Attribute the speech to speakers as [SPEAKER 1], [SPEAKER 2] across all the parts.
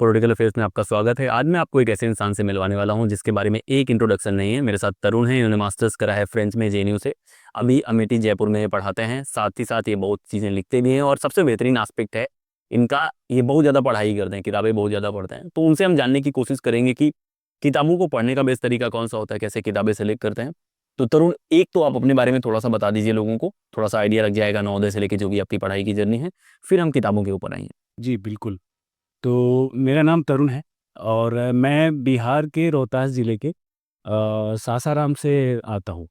[SPEAKER 1] Political affairs में आपका स्वागत है। आज मैं आपको एक ऐसे इंसान से मिलवाने वाला हूं जिसके बारे में एक इंट्रोडक्शन नहीं है। मेरे साथ तरुण है, इन्होंने मास्टर्स करा है फ्रेंच में जेएनयू से। अभी अमेठी जयपुर में ये पढ़ाते हैं, साथ ही साथ ये बहुत चीज़ें लिखते भी हैं और सबसे बेहतरीन एस्पेक्ट है इनका, ये बहुत ज़्यादा पढ़ाई करते हैं, किताबें बहुत ज़्यादा पढ़ते हैं। तो उनसे हम जानने की कोशिश करेंगे कि किताबों को पढ़ने का बेस्ट तरीका कौन सा होता है, कैसे किताबें सेलेक्ट करते हैं। तो तरुण, एक तो आप अपने बारे में थोड़ा सा बता दीजिए, लोगों को थोड़ा सा आइडिया लग जाएगा नवोदय से लेके जो भी आपकी पढ़ाई की जर्नी है, फिर हम किताबों के ऊपर आएंगे।
[SPEAKER 2] जी, बिल्कुल। तो मेरा नाम तरुण है और मैं बिहार के रोहतास ज़िले के सासाराम से आता हूँ।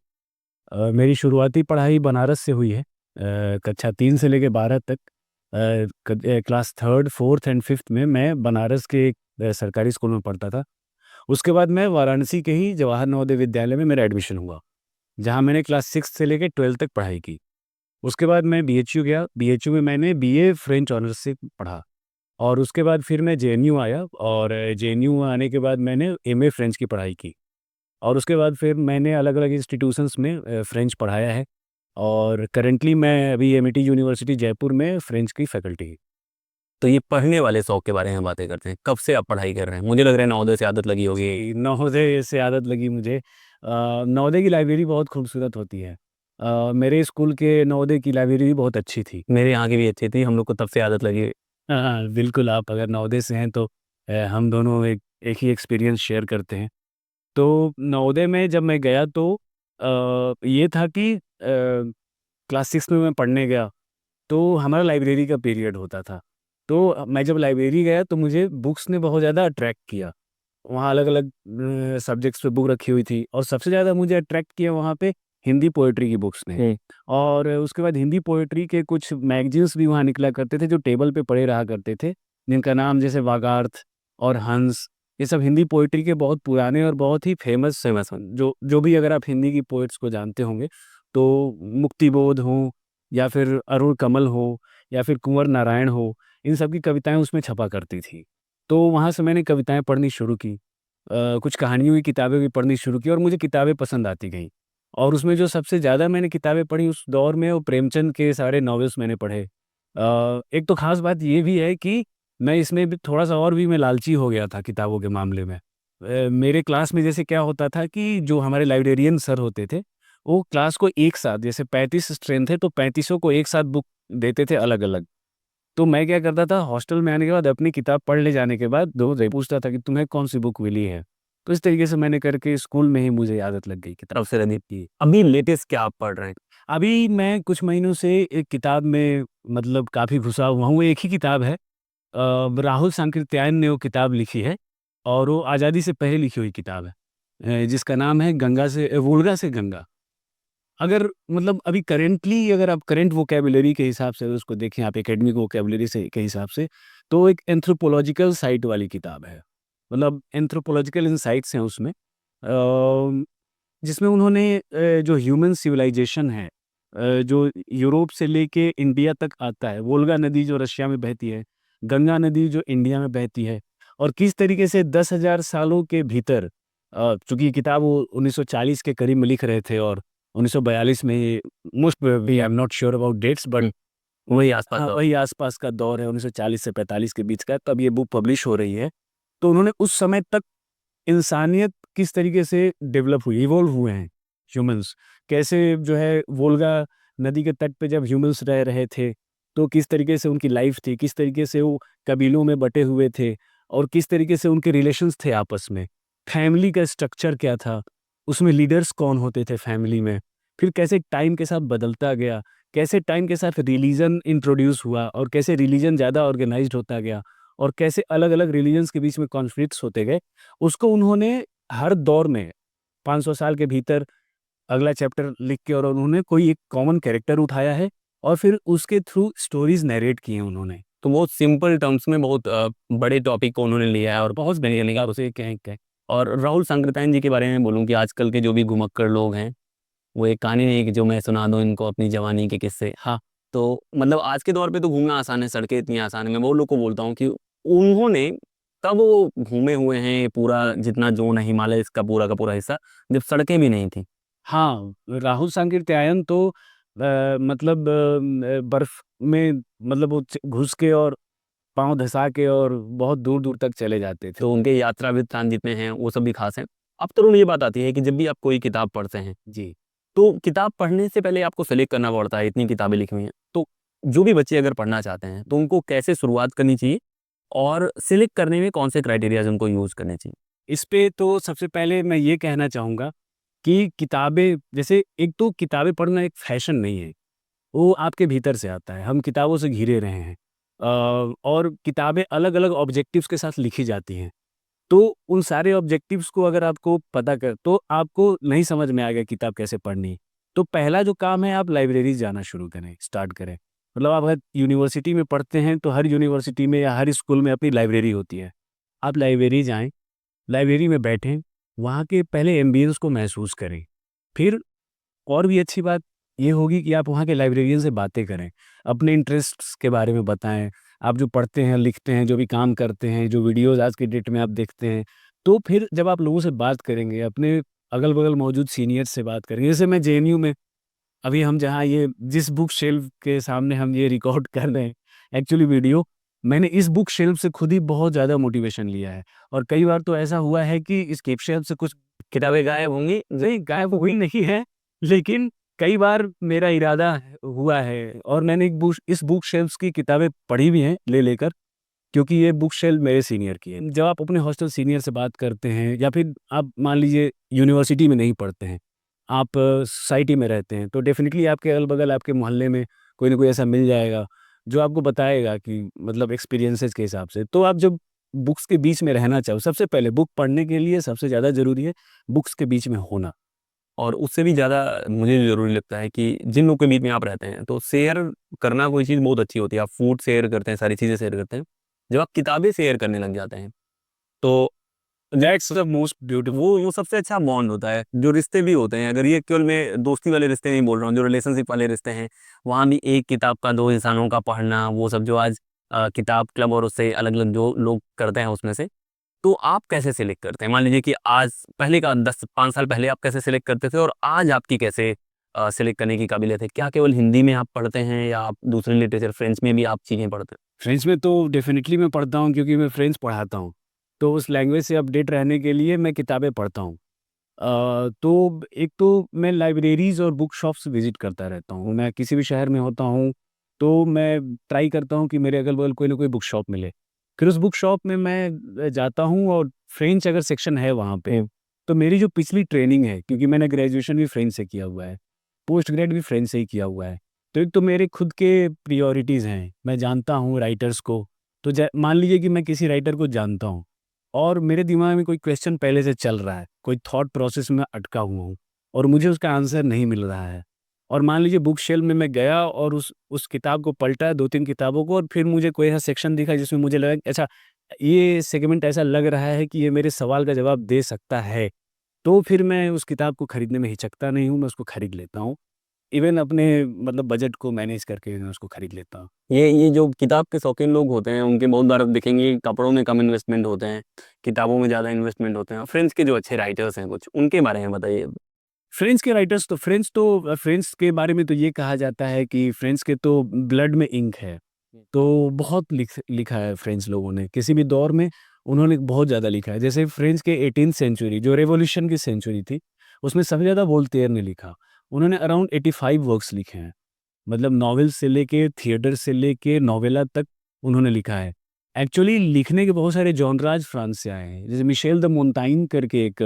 [SPEAKER 2] मेरी शुरुआती पढ़ाई बनारस से हुई है। कक्षा 3 से लेके 12 तक क्लास 3, 4th एंड 5th में मैं बनारस के एक सरकारी स्कूल में पढ़ता था। उसके बाद मैं वाराणसी के ही जवाहर नवोदय विद्यालय में मेरा एडमिशन हुआ, जहाँ मैंने क्लास 6 से लेके 12 तक पढ़ाई की। उसके बाद मैं बीएचयू गया, बीएचयू में मैंने बीए फ्रेंच ऑनर्स से पढ़ा। और उसके बाद फिर मैं जेएनयू आया और जेएनयू आने के बाद मैंने एमए फ्रेंच की पढ़ाई की। और उसके बाद फिर मैंने अलग-अलग इंस्टीट्यूशंस में फ्रेंच पढ़ाया है और करंटली मैं अभी एमिटी यूनिवर्सिटी जयपुर में फ्रेंच की फैकल्टी।
[SPEAKER 1] तो ये पढ़ने वाले शौक के बारे में बातें करते हैं। कब से आप पढ़ाई कर रहे हैं? मुझे लग रहा है नवोदय से आदत लगी होगी।
[SPEAKER 2] जी, नवोदय से आदत लगी मुझे। नवोदय की लाइब्रेरी बहुत खूबसूरत होती है। मेरे स्कूल के नवोदय की लाइब्रेरी भी बहुत अच्छी थी।
[SPEAKER 1] मेरे यहाँ की भी अच्छी थी, हम लोग को तब से आदत लगी।
[SPEAKER 2] हाँ, हाँ, बिल्कुल। आप अगर नवोदय से हैं तो हम दोनों एक ही एक्सपीरियंस शेयर करते हैं। तो नवोदय में जब मैं गया तो ये था कि क्लास 6 में मैं पढ़ने गया, तो हमारा लाइब्रेरी का पीरियड होता था। तो मैं जब लाइब्रेरी गया तो मुझे बुक्स ने बहुत ज़्यादा अट्रैक्ट किया। वहाँ अलग-अलग सब्जेक्ट्स पे बुक रखी हुई थी और सबसे ज़्यादा मुझे अट्रैक्ट किया वहाँ पे हिंदी पोएट्री की बुक्स ने।
[SPEAKER 1] हुँ।
[SPEAKER 2] और उसके बाद हिंदी पोएट्री के कुछ मैगज़ीन्स भी वहाँ निकला करते थे जो टेबल पे पड़े रहा करते थे, जिनका नाम जैसे वागार्थ और हंस, ये सब हिंदी पोएट्री के बहुत पुराने और बहुत ही फ़ेमस
[SPEAKER 1] फेमस।
[SPEAKER 2] जो जो भी अगर आप हिंदी की पोएट्स को जानते होंगे, तो मुक्तिबोध हो या फिर अरुण कमल हो या फिर कुँवर नारायण हो, इन सब की कविताएँ उसमें छपा करती थी। तो वहाँ से मैंने कविताएँ पढ़नी शुरू की। कुछ कहानियों की किताबें भी पढ़नी शुरू की और मुझे किताबें पसंद आती गईं। और उसमें जो सबसे ज़्यादा मैंने किताबें पढ़ी उस दौर में, वो प्रेमचंद के सारे नॉवेल्स मैंने पढ़े। एक तो ख़ास बात ये भी है कि मैं इसमें भी थोड़ा-सा और भी मैं लालची हो गया था किताबों के मामले में। मेरे क्लास में जैसे क्या होता था कि जो हमारे लाइब्रेरियन सर होते थे, वो क्लास को एक साथ, जैसे 35 स्ट्रेंथ है तो 35ओं को एक साथ बुक देते थे अलग-अलग। तो मैं क्या करता था, हॉस्टल में आने के बाद अपनी किताब पढ़ ले जाने के बाद दो से पूछता था कि तुम्हें कौन-सी बुक मिली है? तो इस तरीके से मैंने करके स्कूल में ही मुझे आदत लग गई किताब।
[SPEAKER 1] तब से रनीत की। अभी लेटेस्ट क्या आप पढ़ रहे हैं?
[SPEAKER 2] अभी मैं कुछ महीनों से एक किताब में मतलब काफ़ी घुसा हुआ हूँ। एक ही किताब है। राहुल सांकृत्यायन ने वो किताब लिखी है और वो आज़ादी से पहले लिखी हुई किताब है, जिसका नाम है वोल्गा से गंगा। अगर मतलब अभी करेंटली अगर आप करंट वोकैब्युलरी के हिसाब से उसको देखें, आप एकेडमिक वोकैब्युलरी से के हिसाब से, तो एक एंथ्रोपोलॉजिकल साइट वाली किताब है। मतलब एंथ्रोपोलॉजिकल इनसाइट्स हैं उसमें, जिसमें उन्होंने जो ह्यूमन सिविलाइजेशन है, जो यूरोप से लेके इंडिया तक आता है, वोल्गा नदी जो रशिया में बहती है, गंगा नदी जो इंडिया में बहती है, और किस तरीके से 10,000 सालों के भीतर, चूँकि ये किताब वो 1940 के करीब में लिख रहे थे और 1942 में ये most probably I am not sure about dates, but
[SPEAKER 1] hmm, वही आस-पास
[SPEAKER 2] हाँ,
[SPEAKER 1] का।
[SPEAKER 2] वही आस-पास का दौर है, 1940 से 45 के बीच का, तब ये बुक पब्लिश हो रही है। तो उन्होंने उस समय तक इंसानियत किस तरीके से डेवलप हुई, इवॉल्व हुए हैं ह्यूमन्स। कैसे जो है वोल्गा नदी के तट पे जब ह्यूमन्स रह रहे थे, तो किस तरीके से उनकी लाइफ़ थी, किस तरीके से वो कबीलों में बँटे हुए थे और किस तरीके से उनके रिलेशंस थे आपस में। फैमिली का स्ट्रक्चर क्या था, उसमें लीडर्स कौन होते थे फैमिली में। फिर कैसे टाइम के साथ बदलता गया, कैसे टाइम के साथ रिलीजन इंट्रोड्यूस हुआ और कैसे रिलीजन ज़्यादा ऑर्गेनाइज़्ड होता गया और कैसे अलग-अलग रिलीजन्स के बीच में कॉन्फ्लिक्ट्स होते गए। उसको उन्होंने हर दौर में 500 साल के भीतर अगला चैप्टर लिख के और उन्होंने कोई एक कॉमन कैरेक्टर उठाया है और फिर उसके थ्रू स्टोरीज़ नैरेट की हैं उन्होंने।
[SPEAKER 1] तो बहुत सिंपल टर्म्स में बहुत बड़े टॉपिक को उन्होंने लिया है और
[SPEAKER 2] बहुत
[SPEAKER 1] मैंने
[SPEAKER 2] बढ़िया
[SPEAKER 1] यानी कि
[SPEAKER 2] उसे कहें।
[SPEAKER 1] और राहुल सांकृत्यायन जी के बारे में बोलूँ कि आजकल के जो भी घुमक्कड़ लोग हैं, वो एक कहानी नहीं है कि जो मैं सुना दूँ इनको अपनी जवानी के किस्से।
[SPEAKER 2] हाँ,
[SPEAKER 1] तो मतलब आज के दौर पे तो घूमना आसान है, सड़कें इतनी आसान है। मैं वो लोग को बोलता हूँ कि उन्होंने तब वो घूमे हुए हैं पूरा जितना ज़ोन है हिमालय का पूरा हिस्सा, जब सड़कें भी नहीं थी।
[SPEAKER 2] हाँ, राहुल सांकृत्यायन तो मतलब बर्फ़ में मतलब वो घुस के और पाँव धँसा के और बहुत दूर-दूर तक चले जाते थे।
[SPEAKER 1] तो उनके यात्रा वृत्तांत जितने हैं वो सब भी खास हैं। अब तरुण ये बात आती है कि जब भी आप कोई किताब पढ़ते हैं,
[SPEAKER 2] जी।
[SPEAKER 1] तो किताब पढ़ने से पहले आपको सेलेक्ट करना पड़ता है, इतनी किताबें लिखी हुई हैं। तो जो भी बच्चे अगर पढ़ना चाहते हैं, तो उनको कैसे शुरुआत करनी चाहिए और सेलेक्ट करने में कौन से क्राइटेरियाज़ उनको यूज़ करने चाहिए?
[SPEAKER 2] इस पे तो सबसे पहले मैं ये कहना चाहूँगा कि किताबें जैसे एक तो किताबें पढ़ना एक फ़ैशन नहीं है, वो आपके भीतर से आता है। हम किताबों से घिरे रहे हैं और किताबें अलग-अलग ऑब्जेक्टिव्स के साथ लिखी जाती हैं। तो उन सारे ऑब्जेक्टिव्स को अगर आपको पता कर तो आपको नहीं समझ में आएगा किताब कैसे पढ़नी है। तो पहला जो काम है आप लाइब्रेरीज़ जाना शुरू करें, स्टार्ट करें। मतलब आप अगर यूनिवर्सिटी में पढ़ते हैं तो हर यूनिवर्सिटी में या हर स्कूल में अपनी लाइब्रेरी होती है। आप लाइब्रेरी जाएँ, लाइब्रेरी में बैठें, वहाँ के पहले एम्बियंस को महसूस करें। फिर और भी अच्छी बात ये होगी कि आप वहाँ के लाइब्रेरियन से बातें करें, अपने इंटरेस्ट्स के बारे में बताएँ। आप जो पढ़ते हैं, लिखते हैं, जो भी काम करते हैं, जो वीडियोज़ आज की डेट में आप देखते हैं, तो फिर जब आप लोगों से बात करेंगे, अपने अगल-बगल मौजूद सीनियर्स से बात करेंगे। जैसे मैं जेएनयू में अभी हम जहाँ ये जिस बुक शेल्फ के सामने हम ये रिकॉर्ड कर रहे हैं, एक्चुअली वीडियो, मैंने इस बुक शेल्फ से खुद ही बहुत ज़्यादा मोटिवेशन लिया है। और कई बार तो ऐसा हुआ है कि इस केप शेल्फ से कुछ किताबें गायब होंगी, नहीं गायब हुई नहीं है, लेकिन कई बार मेरा इरादा हुआ है और मैंने एक बुक इस बुक शेल्फ्स की किताबें पढ़ी भी हैं ले लेकर, क्योंकि ये बुक शेल्फ मेरे सीनियर की है। जब आप अपने हॉस्टल सीनियर से बात करते हैं या फिर आप मान लीजिए यूनिवर्सिटी में नहीं पढ़ते हैं, आप सोसाइटी में रहते हैं, तो डेफ़िनिटली आपके अगल-बगल आपके मोहल्ले में कोई न कोई ऐसा मिल जाएगा, जो आपको बताएगा कि मतलब एक्सपीरियंसेस के हिसाब से। तो आप जब बुक्स के बीच में रहना चाहो, सबसे पहले बुक पढ़ने के लिए सबसे ज़्यादा ज़रूरी है बुक्स के बीच में होना।
[SPEAKER 1] और उससे भी ज़्यादा मुझे ज़रूरी लगता है कि जिन लोग के बीच में आप रहते हैं, तो शेयर करना कोई चीज़ बहुत अच्छी होती है। आप फूड शेयर करते हैं, सारी चीज़ें शेयर करते हैं। जब आप किताबें शेयर करने लग जाते हैं, तो दैट्स द मोस्ट ब्यूटीफुल, वो सबसे अच्छा बॉन्ड होता है। जो रिश्ते भी होते हैं, अगर ये केवल मैं दोस्ती वाले रिश्ते नहीं बोल रहा हूँ, जो रिलेशनशिप वाले रिश्ते हैं, वहाँ भी एक किताब का 2 इंसानों का पढ़ना, वो सब जो आज किताब क्लब और उससे अलग-अलग जो लोग करते हैं उसमें से, तो आप कैसे सेलेक्ट करते हैं? मान लीजिए कि आज पहले का 10-5 साल पहले आप कैसे सेलेक्ट करते थे और आज आपकी कैसे सेलेक्ट करने की काबिलियत है? क्या केवल हिंदी में आप पढ़ते हैं या आप दूसरे लिटरेचर फ्रेंच में भी आप चीज़ें पढ़ते हैं?
[SPEAKER 2] फ्रेंच में तो डेफ़िनिटली मैं पढ़ता हूँ क्योंकि मैं फ्रेंच पढ़ाता हूँ। तो उस लैंग्वेज से अपडेट रहने के लिए मैं किताबें पढ़ता हूँ। तो एक तो मैं लाइब्रेरीज़ और बुक शॉप्स विज़िट करता रहता हूँ। मैं किसी भी शहर में होता हूँ, तो मैं ट्राई करता हूँ कि मेरे अगल-बगल कोई ना कोई बुक शॉप मिले। फिर उस बुक शॉप में मैं जाता हूँ और फ्रेंच अगर सेक्शन है वहाँ पे, तो मेरी जो पिछली ट्रेनिंग है क्योंकि मैंने ग्रेजुएशन भी फ्रेंच से किया हुआ है, पोस्ट ग्रेड भी फ्रेंच से ही किया हुआ है। तो एक तो मेरे खुद के प्रायोरिटीज़ हैं, मैं जानता हूँ राइटर्स को, तो ज मान लीजिए कि मैं किसी राइटर को जानता हूँ और मेरे दिमाग में कोई क्वेश्चन पहले से चल रहा है, कोई थॉट प्रोसेस में अटका हुआ हूँ और मुझे उसका आंसर नहीं मिल रहा है। और मान लीजिए बुक शेल्फ में मैं गया और उस किताब को पलटा 2-3 किताबों को और फिर मुझे कोई ऐसा सेक्शन दिखा जिसमें मुझे लगा कि अच्छा, ये सेगमेंट ऐसा लग रहा है कि ये मेरे सवाल का जवाब दे सकता है। तो फिर मैं उस किताब को खरीदने में हिचकता नहीं हूँ, मैं उसको खरीद लेता हूँ। इवन अपने मतलब बजट को मैनेज करके मैं उसको खरीद लेता हूँ।
[SPEAKER 1] ये जो किताब के शौकीन लोग होते हैं, उनके बहुत बार आप देखेंगे कि कपड़ों में कम इन्वेस्टमेंट होते हैं, किताबों में ज़्यादा इन्वेस्टमेंट होते हैं। फ्रेंच के जो अच्छे राइटर्स हैं कुछ, उनके बारे में बताइए?
[SPEAKER 2] फ्रेंच के राइटर्स तो फ्रेंच के बारे में तो ये कहा जाता है कि फ्रेंच के तो ब्लड में इंक है। तो बहुत लिखा है फ्रेंच लोगों ने, किसी भी दौर में उन्होंने बहुत ज़्यादा लिखा है। जैसे फ्रेंच के 18th सेंचुरी जो रिवॉल्यूशन की सेंचुरी थी, उसमें सबसे ज़्यादा वोल्टेयर ने लिखा। उन्होंने अराउंड 85 वर्क्स लिखे हैं। मतलब नॉवेल से लेके, थिएटर से लेके, नोवेला तक उन्होंने लिखा है। एक्चुअली लिखने के बहुत सारे जॉनराज फ्रांस से आए हैं। जैसे मिशेल द मोंताइgne करके एक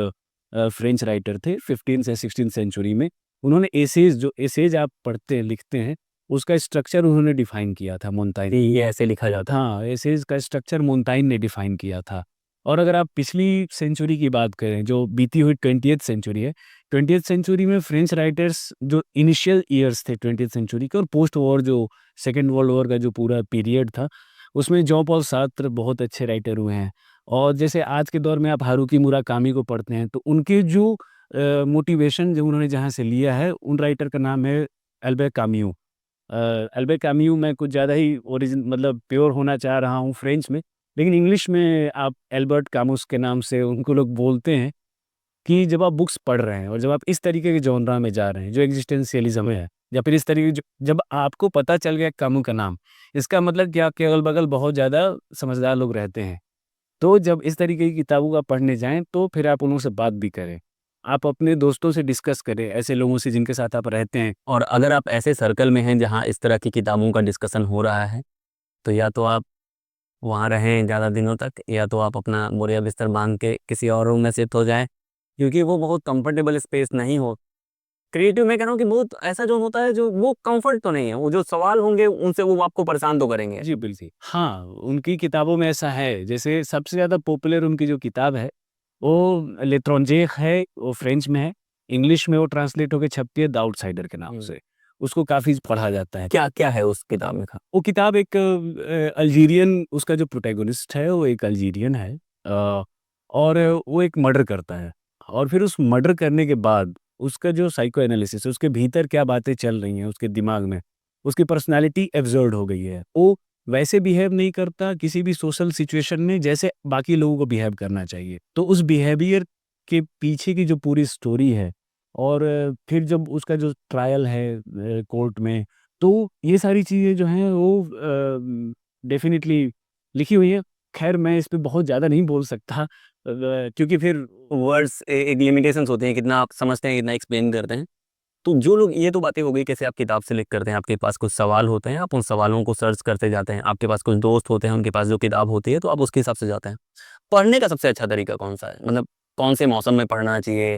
[SPEAKER 2] फ्रेंच राइटर थे 15th या 16th सेंचुरी में। उन्होंने एसेज़ जो एसेज़ आप पढ़ते हैं, लिखते हैं, उसका स्ट्रक्चर उन्होंने डिफ़ाइन किया था मोंताइgne।
[SPEAKER 1] ये ऐसे लिखा जाता है।
[SPEAKER 2] हाँ, एसेज़ का स्ट्रक्चर मोंताइgne ने डिफ़ाइन किया था। और अगर आप पिछली सेंचुरी की बात करें, जो बीती हुई 20th सेंचुरी है, 20th सेंचुरी में फ्रेंच राइटर्स जो इनिशियल ईयर्स थे 20th सेंचुरी के और पोस्ट वॉर जो सेकंड वर्ल्ड वॉर का जो पूरा पीरियड था, उसमें जॉन पॉल सार्त्र बहुत अच्छे राइटर हुए हैं। और जैसे आज के दौर में आप हारुकी मुराकामी को पढ़ते हैं, तो उनके जो मोटिवेशन जो उन्होंने जहाँ से लिया है, उन राइटर का नाम है अल्बert काम्यू। अल्बर्ट कैम्यू मैं कुछ ज़्यादा ही ओरिजिन मतलब प्योर होना चाह रहा हूँ फ्रेंच में, लेकिन इंग्लिश में आप एल्बर्ट कामुस के नाम से उनको लोग बोलते हैं कि जब आप बुक्स पढ़ रहे हैं और जब आप इस तरीके के जॉनरा में जा रहे हैं, जो एक्जिस्टेंशियलिज़्म है, या फिर इस तरीके जब आपको पता चल गया कानून का नाम, इसका मतलब कि आपके अगल-बगल बहुत ज़्यादा समझदार लोग रहते हैं। तो जब इस तरीके की किताबों का पढ़ने जाएँ, तो फिर आप उन लोगों से बात भी करें। आप अपने दोस्तों से डिस्कस करें, ऐसे लोगों से जिनके साथ आप रहते हैं।
[SPEAKER 1] और अगर आप ऐसे सर्कल में हैं जहाँ इस तरह की किताबों का डिस्कशन हो रहा है, तो या तो आप वहाँ रहें ज़्यादा दिनों तक, या तो आप अपना बोरिया बिस्तर बांध के किसी और रूम में शिफ्ट हो जाएँ, क्योंकि वो बहुत कंफर्टेबल स्पेस नहीं हो। क्रिएटिव मैं कह रहा हूँ कि बहुत ऐसा जो होता है, जो वो कंफर्ट तो नहीं है, वो जो सवाल होंगे उनसे वो आपको परेशान तो करेंगे।
[SPEAKER 2] जी, बिल्कुल। हाँ, उनकी किताबों में ऐसा है, जैसे सबसे ज़्यादा पॉपुलर उनकी जो किताब है, वो लेट्रोंजे है, वो फ्रेंच में है, इंग्लिश में वो ट्रांसलेट होके छपती है द आउटसाइडर के नाम से। उसको काफ़ी पढ़ा जाता है।
[SPEAKER 1] क्या क्या है उस किताब में?
[SPEAKER 2] वो किताब एक अल्जीरियन, उसका जो प्रोटैगनिस्ट है, वो एक अल्जीरियन है, और वो एक मर्डर करता है, और फिर उस मर्डर करने के बाद उसका जो साइको एनालिसिस है, उसके भीतर क्या बातें चल रही हैं उसके दिमाग में, उसकी पर्सनैलिटी एब्सर्ड हो गई है। वो वैसे बिहेव नहीं करता किसी भी सोशल सिचुएशन में जैसे बाकी लोगों को बिहेव करना चाहिए। तो उस बिहेवियर के पीछे की जो पूरी स्टोरी है, और फिर जब उसका जो ट्रायल है कोर्ट में, तो ये सारी चीज़ें जो हैं वो डेफ़िनिटली लिखी हुई हैं। ख़ैर मैं इस पे बहुत ज़्यादा नहीं बोल सकता, क्योंकि फिर
[SPEAKER 1] वर्ड्स एक लिमिटेशंस होते हैं, कितना आप समझते हैं, कितना एक्सप्लेन करते हैं। तो जो लोग, ये तो बातें हो गई कैसे आप किताब से लिख करते हैं, आपके पास कुछ सवाल होते हैं, आप उन सवालों को सर्च करते जाते हैं, आपके पास कुछ दोस्त होते हैं, उनके पास जो किताब होती है, तो आप उसके हिसाब से जाते हैं। पढ़ने का सबसे अच्छा तरीका कौन-सा है? मतलब कौन से मौसम में पढ़ना चाहिए,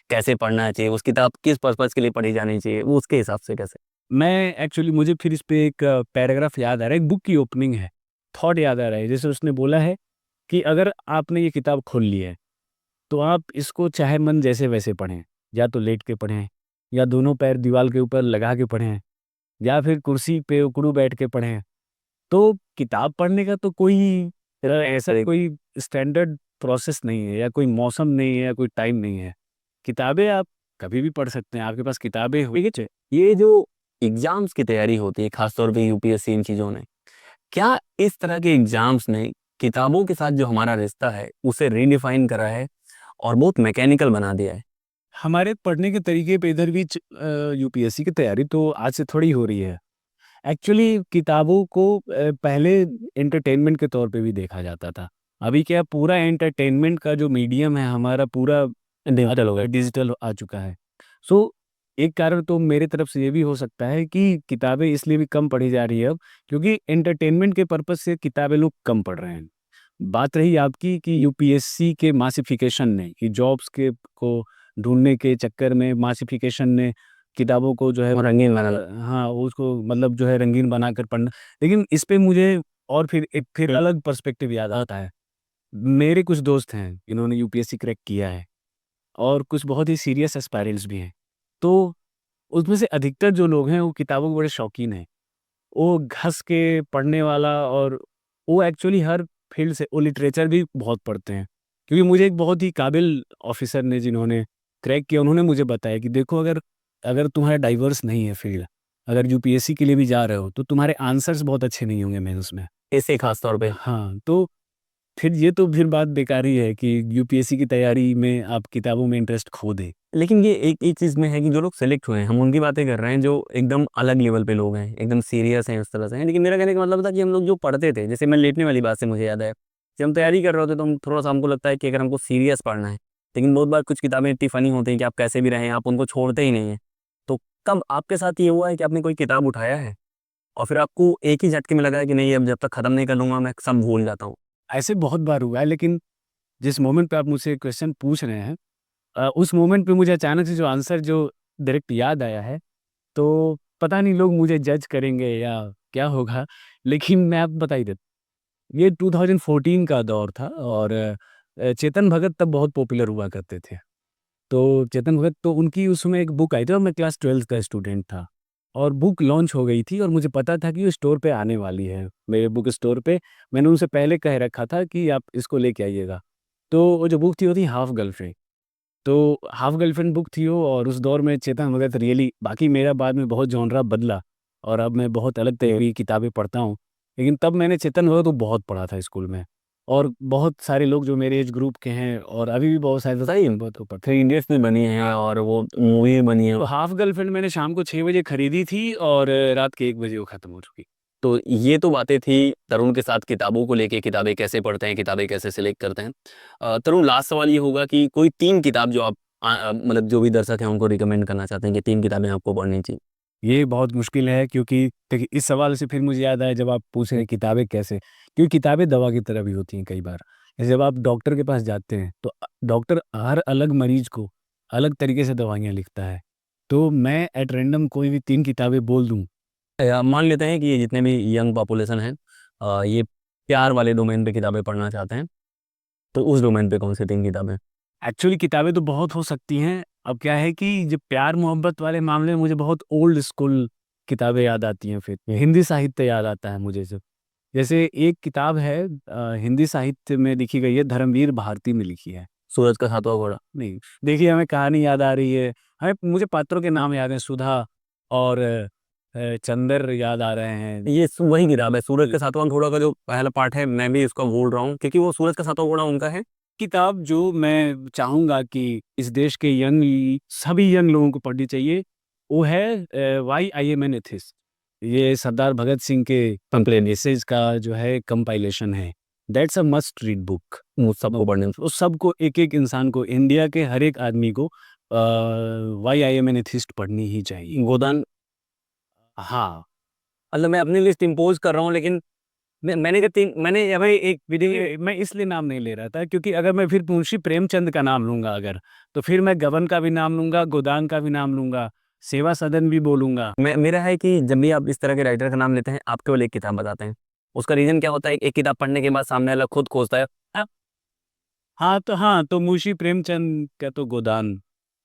[SPEAKER 1] कैसे पढ़ना चाहिए, उस किताब किस पर्पज़ के लिए पढ़ी जानी चाहिए, वो उसके हिसाब से कैसे?
[SPEAKER 2] मैं एक्चुअली मुझे फिर इस पे एक पैराग्राफ याद आ रहा है, एक बुक की ओपनिंग है, थॉट याद आ रहा है। जैसे उसने बोला है कि अगर आपने ये किताब खोल ली है, तो आप इसको चाहे मन जैसे-वैसे पढ़ें, या तो लेट के पढ़ें, या दोनों पैर दीवार के ऊपर लगा के पढ़ें, या फिर कुर्सी पे उकड़ू बैठ के पढ़ें। तो किताब पढ़ने का तो कोई ऐसा कोई स्टैंडर्ड प्रोसेस नहीं है, या कोई मौसम नहीं है, या कोई टाइम नहीं है। किताबें आप कभी भी पढ़ सकते हैं, आपके पास किताबें हुई च
[SPEAKER 1] ये जो एग्ज़ाम्स की तैयारी होती है, ख़ास तौर पे यूपीएससी इन चीज़ों ने, क्या इस तरह के एग्ज़ाम्स ने किताबों के साथ जो हमारा रिश्ता है, उसे रीडिफाइन करा है और बहुत मैकेनिकल बना दिया है?
[SPEAKER 2] हमारे पढ़ने के तरीके पे इधर भी यूपीएससी की तैयारी तो आज से थोड़ी हो रही है। एक्चुअली किताबों को पहले एंटरटेनमेंट के तौर पे भी देखा जाता था। अभी क्या पूरा एंटरटेनमेंट का जो मीडियम है हमारा पूरा
[SPEAKER 1] डिजिटल हो गया।
[SPEAKER 2] डिजिटल आ चुका है। सो एक कारण तो मेरे तरफ से ये भी हो सकता है कि किताबें इसलिए भी कम पढ़ी जा रही है अब, क्योंकि एंटरटेनमेंट के पर्पज़ से किताबें लोग कम पढ़ रहे हैं। बात रही आपकी कि यूपीएससी के मासिफिकेशन ने, कि जॉब्स के को ढूँढने के चक्कर में मासिफिकेशन ने किताबों को जो है
[SPEAKER 1] और रंगीन बना
[SPEAKER 2] हाँ, उसको मतलब जो है रंगीन बनाकर पढ़ना। लेकिन इस पे मुझे और फिर अलग पर्सपेक्टिव याद आता है। मेरे कुछ दोस्त हैं, इन्होंने यूपीएससी क्रैक किया है, और कुछ बहुत ही सीरियस एस्पायरेंट्स भी हैं। तो उसमें से अधिकतर जो लोग हैं, वो किताबों के बड़े शौकीन हैं। वो घस के पढ़ने वाला, और वो एक्चुअली हर फ़ील्ड से वो लिटरेचर भी बहुत पढ़ते हैं। क्योंकि मुझे एक बहुत ही काबिल ऑफ़िसर ने, जिन्होंने क्रैक किया, उन्होंने मुझे बताया कि देखो, अगर अगर तुम्हारा डाइवर्स नहीं है फ़ील्ड, अगर यूपीएससी के लिए भी जा रहे हो, तो तुम्हारे आंसर्स बहुत अच्छे नहीं होंगे मेंस में।
[SPEAKER 1] ऐसे ख़ास तौर पे।
[SPEAKER 2] हाँ, तो फिर ये तो फिर बात बेकार ही है कि यूपीएससी की तैयारी में आप किताबों में इंटरेस्ट खो दें।
[SPEAKER 1] लेकिन ये एक चीज़ में है कि जो लोग सेलेक्ट हुए हैं, हम उनकी बातें कर रहे हैं, जो एकदम अलग लेवल पे लोग हैं, एकदम सीरियस हैं, उस तरह से हैं। लेकिन मेरा कहने का मतलब था कि हम लोग जो पढ़ते थे, जैसे मैं लेटने वाली बात से मुझे याद आया, जब हम तैयारी कर रहे होते तो हम थोड़ा-सा, हमको लगता है कि अगर हमको सीरियस पढ़ना है, लेकिन बहुत बार कुछ किताबें इतनी फ़नी होती हैं कि आप कैसे भी रहें, आप उनको छोड़ते ही नहीं हैं। तो कब आपके साथ ये हुआ है कि आपने कोई किताब उठाया है और फिर आपको एक ही झटके में लगा है कि नहीं, अब जब तक खत्म नहीं कर लूँगा मैं सब भूल जाता हूँ?
[SPEAKER 2] ऐसे बहुत बार हुआ है, लेकिन जिस मोमेंट पे आप मुझसे क्वेश्चन पूछ रहे हैं, उस मोमेंट पे मुझे अचानक से जो आंसर जो डायरेक्ट याद आया है, तो पता नहीं लोग मुझे जज करेंगे या क्या होगा, लेकिन मैं आपको बता ही देता हूँ। ये 2014 का दौर था, और चेतन भगत तब बहुत पॉपुलर हुआ करते थे। तो चेतन भगत, तो उनकी उसमें एक बुक आई थी, और मैं क्लास 12th का स्टूडेंट था, और बुक लॉन्च हो गई थी, और मुझे पता था कि वो स्टोर पे आने वाली है, मेरे बुक स्टोर पे। मैंने उनसे पहले कह रखा था कि आप इसको लेके आइएगा। तो वो जो बुक थी, वो थी हाफ गर्लफ्रेंड। तो हाफ गर्लफ्रेंड बुक थी वो, और उस दौर में चेतन भगत रियली, बाकी मेरा बाद में बहुत जॉनरा बदला, और अब मैं बहुत अलग तरह की किताबें पढ़ता हूँ। लेकिन तब मैंने चेतन भगत को बहुत पढ़ा था स्कूल में। और बहुत सारे लोग जो मेरे एज ग्रुप के हैं और अभी भी बहुत सारे
[SPEAKER 1] सही
[SPEAKER 2] बहुत ऊपर थे।
[SPEAKER 1] 3 इडियट्स भी बनी है और वो मूवी भी बनी है।
[SPEAKER 2] तो हाफ गर्लफ्रेंड मैंने शाम को 6 बजे खरीदी थी और रात के 1 बजे वो खत्म हो चुकी।
[SPEAKER 1] तो ये तो बातें थी तरुण के साथ किताबों को लेके, किताबें कैसे पढ़ते हैं, किताबें कैसे सिलेक्ट करते हैं। तरुण, लास्ट सवाल ये होगा कि कोई 3 किताब जो आप मतलब जो भी दर्शक हैं उनको रिकमेंड करना चाहते हैं कि 3 किताबें आपको पढ़नी चाहिए।
[SPEAKER 2] ये बहुत मुश्किल है, क्योंकि देखिए इस सवाल से फिर मुझे याद आया जब आप पूछ रहे हैं किताबें कैसे, क्योंकि किताबें दवा की तरह भी होती हैं कई बार। जैसे जब आप डॉक्टर के पास जाते हैं तो डॉक्टर हर अलग मरीज को अलग तरीके से दवाइयाँ लिखता है। तो मैं एट रैंडम कोई भी 3 किताबें बोल दूँ।
[SPEAKER 1] मान लेते हैं कि ये जितने भी यंग पॉपुलेशन है ये प्यार वाले डोमेन पे किताबें पढ़ना चाहते हैं, तो उस डोमेन पे कौन सी 3 किताबें?
[SPEAKER 2] एक्चुअली किताबें तो बहुत हो सकती हैं। अब क्या है कि जब प्यार मोहब्बत वाले मामले में मुझे बहुत ओल्ड स्कूल किताबें याद आती हैं, फिर हिंदी साहित्य याद आता है मुझे जब। जैसे एक किताब है हिंदी साहित्य में लिखी गई है, धर्मवीर भारती में लिखी है।
[SPEAKER 1] सूरज का सातवां घोड़ा।
[SPEAKER 2] नहीं, देखिए हमें कहानी याद आ रही है, हमें मुझे पात्रों के नाम याद हैं, सुधा और चंदर याद आ रहे हैं।
[SPEAKER 1] ये वही किताब है, सूरज का सातवां घोड़ा का जो पहला पार्ट है, मैं भी इसको भूल रहा हूँ क्योंकि वो सूरज का सातवां घोड़ा उनका है।
[SPEAKER 2] किताब जो मैं चाहूँगा कि इस देश के सभी यंग लोगों को पढ़नी चाहिए, वो है why I am an atheist. ये सरदार भगत सिंह के
[SPEAKER 1] कंप्लेन
[SPEAKER 2] एसेज का जो है कंपाइलेशन है। That's a must read book.
[SPEAKER 1] सबको पढ़ने।
[SPEAKER 2] उस सबको, एक-एक इंसान को, इंडिया के हर एक आदमी को why I am an atheist पढ़नी ही चाहिए।
[SPEAKER 1] गोदान।
[SPEAKER 2] हाँ।
[SPEAKER 1] मतलब मैं अपनी लिस्ट इम्पोज कर रहा हूँ, लेकिन मैंने कहा मैंने भाई एक विधि।
[SPEAKER 2] मैं इसलिए नाम नहीं ले रहा था क्योंकि अगर मैं फिर मुंशी प्रेमचंद का नाम लूँगा अगर, तो फिर मैं गबन का भी नाम लूँगा, गोदान का भी नाम लूँगा, सेवा सदन भी बोलूँगा।
[SPEAKER 1] मेरा है कि जब भी आप इस तरह के राइटर का नाम लेते हैं, आप केवल एक किताब बताते हैं। उसका रीजन क्या होता है? एक किताब पढ़ने के बाद सामने वाला खुद खोजता है।
[SPEAKER 2] हाँ, तो मुंशी प्रेमचंद का तो गोदान,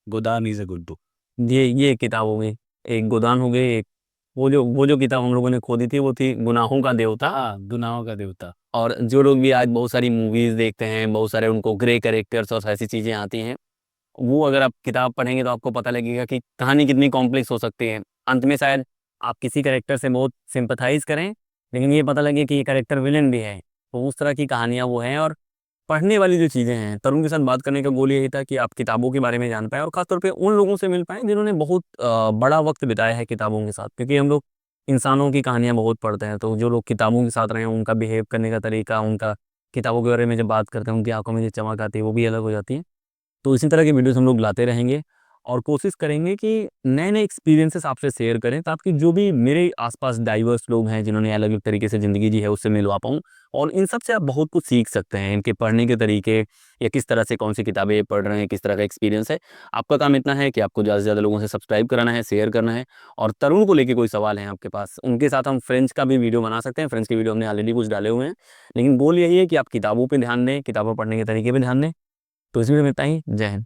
[SPEAKER 2] गोदान इज़ अ गुड बुक।
[SPEAKER 1] ये एक किताब हो गई, एक गोदान हो गई, एक वो जो किताब हम लोगों ने खोदी थी वो थी गुनाहों का देवता।
[SPEAKER 2] हाँ, गुनाहों का देवता।
[SPEAKER 1] और जो लोग भी आज बहुत सारी मूवीज देखते हैं, बहुत सारे उनको ग्रे कैरेक्टर्स और ऐसी चीजें आती हैं, वो अगर आप किताब पढ़ेंगे तो आपको पता लगेगा कि कहानी कितनी कॉम्प्लेक्स हो सकती है। अंत में शायद आप किसी कैरेक्टर से बहुत सिंपथाइज करें, लेकिन ये पता लगे कि ये कैरेक्टर विलन भी है। तो उस तरह की कहानियाँ वो हैं। और पढ़ने वाली जो चीज़ें हैं, तरुण के साथ बात करने का गोल यही था कि आप किताबों के बारे में जान पाएँ और ख़ासतौर पे उन लोगों से मिल पाएँ जिन्होंने बहुत बड़ा वक्त बिताया है किताबों के साथ। क्योंकि हम लोग इंसानों की कहानियाँ बहुत पढ़ते हैं, तो जो लोग किताबों के साथ रहे हैं उनका बिहेव करने का तरीका, उनका किताबों के बारे में जब बात करते हैं, उनकी आंखों में जो चमक आती है वो भी अलग हो जाती है। तो इसी तरह की वीडियोस हम लोग लाते रहेंगे और कोशिश करेंगे कि नए-नए एक्सपीरियंसेस आपसे शेयर करें, ताकि जो भी मेरे आसपास डाइवर्स लोग हैं जिन्होंने अलग-अलग तरीके से ज़िंदगी जी है, उससे मिलवा पाऊँ। और इन सब से आप बहुत कुछ सीख सकते हैं, इनके पढ़ने के तरीके या किस तरह से कौन-सी किताबें पढ़ रहे हैं, किस तरह का एक्सपीरियंस है। आपका काम इतना है कि आपको ज़्यादा से ज़्यादा लोगों से सब्सक्राइब कराना है, शेयर करना है। और तरुण को लेके कोई सवाल है आपके पास, उनके साथ हम फ्रेंड्स का भी वीडियो बना सकते हैं। फ्रेंड्स के वीडियो हमने ऑलरेडी कुछ डाले हुए हैं, लेकिन गोल यही है कि आप किताबों पे ध्यान दें, किताबें पढ़ने के तरीके पे ध्यान दें। तो इस वीडियो में इतना ही। जय हिंद।